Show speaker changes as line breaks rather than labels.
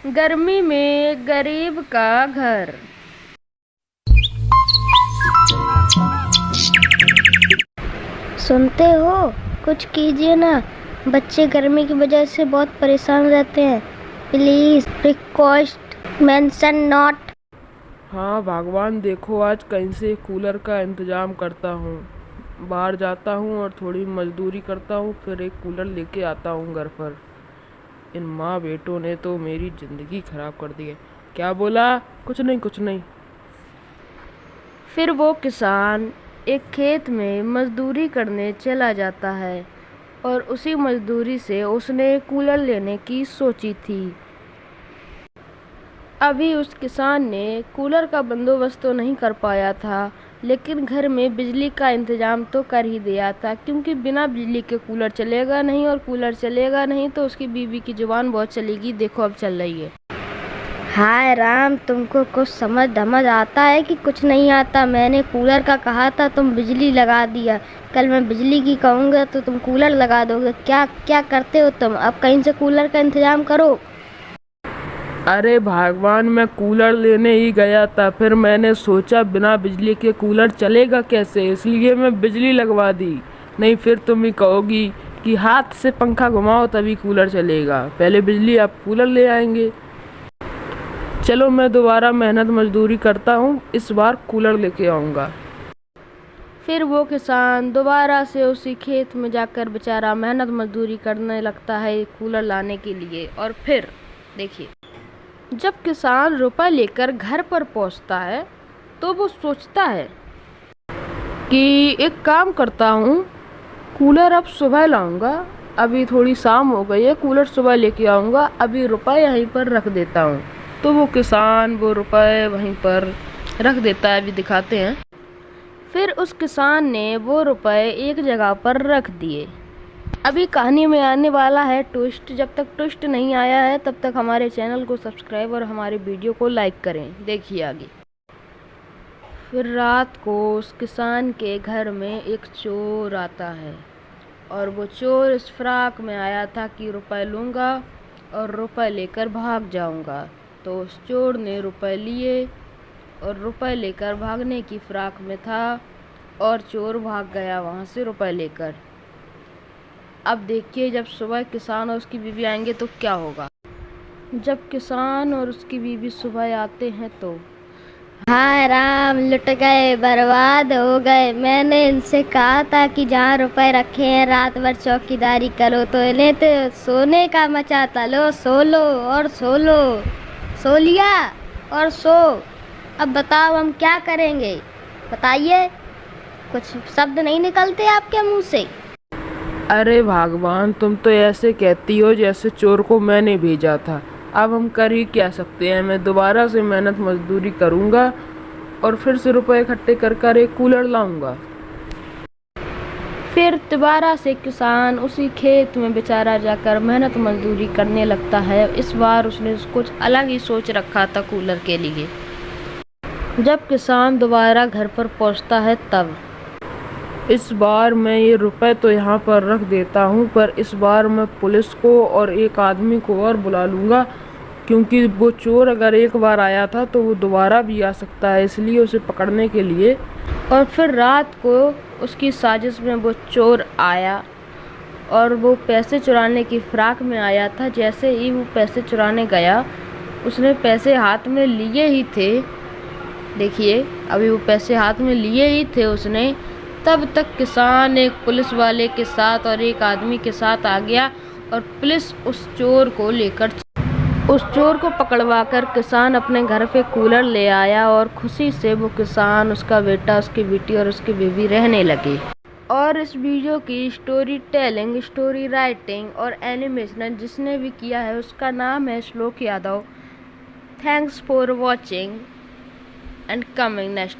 गर्मी में गरीब का घर।
सुनते हो? कुछ कीजिए ना, बच्चे गर्मी की वजह से बहुत परेशान रहते हैं। Please request mention not.
हाँ भगवान, देखो आज कहीं से कूलर का इंतज़ाम करता हूँ। बाहर जाता हूँ और थोड़ी मजदूरी करता हूँ, फिर एक कूलर लेके आता हूँ घर पर। इन माँ बेटों ने तो मेरी ज़िंदगी ख़राब कर दी है। क्या बोला? कुछ नहीं कुछ नहीं।
फिर वो किसान एक खेत में मजदूरी करने चला जाता है और उसी मजदूरी से उसने कूलर लेने की सोची थी। अभी उस किसान ने कूलर का बंदोबस्त तो नहीं कर पाया था, लेकिन घर में बिजली का इंतज़ाम तो कर ही दिया था, क्योंकि बिना बिजली के कूलर चलेगा नहीं, और कूलर चलेगा नहीं तो उसकी बीवी की जुबान बहुत चलेगी। देखो अब चल रही है।
हाय राम, तुमको कुछ समझ धमझ आता है कि कुछ नहीं आता? मैंने कूलर का कहा था, तुम बिजली लगा दिया। कल मैं बिजली की कहूँगा तो तुम कूलर लगा दोगे। क्या क्या करते हो तुम? अब कहीं से कूलर का इंतजाम करो।
अरे भगवान, मैं कूलर लेने ही गया था, फिर मैंने सोचा बिना बिजली के कूलर चलेगा कैसे, इसलिए मैं बिजली लगवा दी। नहीं फिर तुम ही कहोगी कि हाथ से पंखा घुमाओ तभी कूलर चलेगा। पहले बिजली, अब कूलर ले आएंगे। चलो मैं दोबारा मेहनत मजदूरी करता हूँ, इस बार कूलर लेके आऊँगा।
फिर वो किसान दोबारा से उसी खेत में जाकर बेचारा मेहनत मजदूरी करने लगता है कूलर लाने के लिए। और फिर देखिए, जब किसान रुपए लेकर घर पर पहुंचता है तो वो सोचता है कि एक काम करता हूँ, कूलर अब सुबह लाऊंगा। अभी थोड़ी शाम हो गई है, कूलर सुबह लेके आऊँगा, अभी रुपए यहीं पर रख देता हूँ। तो वो किसान वो रुपए वहीं पर रख देता है। अभी दिखाते हैं। फिर उस किसान ने वो रुपए एक जगह पर रख दिए। अभी कहानी में आने वाला है ट्विस्ट। जब तक ट्विस्ट नहीं आया है तब तक हमारे चैनल को सब्सक्राइब और हमारे वीडियो को लाइक करें। देखिए आगे। फिर रात को उस किसान के घर में एक चोर आता है, और वो चोर इस फिराक में आया था कि रुपए लूँगा और रुपए लेकर भाग जाऊँगा। तो उस चोर ने रुपए लिए और रुपए लेकर भागने की फिराक में था, और चोर भाग गया वहाँ से रुपए लेकर। अब देखिए, जब सुबह किसान और उसकी बीवी आएंगे तो क्या होगा। जब किसान और उसकी बीवी सुबह आते हैं तो
हाय राम, लुट गए, बर्बाद हो गए। मैंने इनसे कहा था कि जहाँ रुपए रखे हैं रात भर चौकीदारी करो, तो इन्हें तो सोने का मचा था। लो सो लो और सो लो, सो लिया और सो। अब बताओ हम क्या करेंगे? बताइए, कुछ शब्द नहीं निकलते आपके मुंह से?
अरे भगवान, तुम तो ऐसे कहती हो जैसे चोर को मैंने भेजा था। अब हम कर ही क्या सकते हैं। मैं दोबारा से मेहनत मजदूरी करूँगा और फिर से रुपए इकट्ठे कर कर एक कूलर लाऊंगा।
फिर दोबारा से किसान उसी खेत में बेचारा जाकर मेहनत मजदूरी करने लगता है। इस बार उसने कुछ अलग ही सोच रखा था कूलर के लिए। जब किसान दोबारा घर पर पहुंचता है तब
इस बार मैं ये रुपए तो यहाँ पर रख देता हूँ, पर इस बार मैं पुलिस को और एक आदमी को और बुला लूँगा, क्योंकि वो चोर अगर एक बार आया था तो वो दोबारा भी आ सकता है, इसलिए उसे पकड़ने के लिए।
और फिर रात को उसकी साजिश में वो चोर आया, और वो पैसे चुराने की फिराक में आया था। जैसे ही वो पैसे चुराने गया, उसने पैसे हाथ में लिए ही थे। देखिए, अभी वो पैसे हाथ में लिए ही थे उसने, तब तक किसान एक पुलिस वाले के साथ और एक आदमी के साथ आ गया, और पुलिस उस चोर को पकड़वाकर किसान अपने घर पे कूलर ले आया, और खुशी से वो किसान, उसका बेटा, उसकी बेटी और उसकी बीवी रहने लगे। और इस वीडियो की स्टोरी टेलिंग, स्टोरी राइटिंग और एनिमेशन जिसने भी किया है उसका नाम है श्लोक Yadav. Thanks for watching and coming next.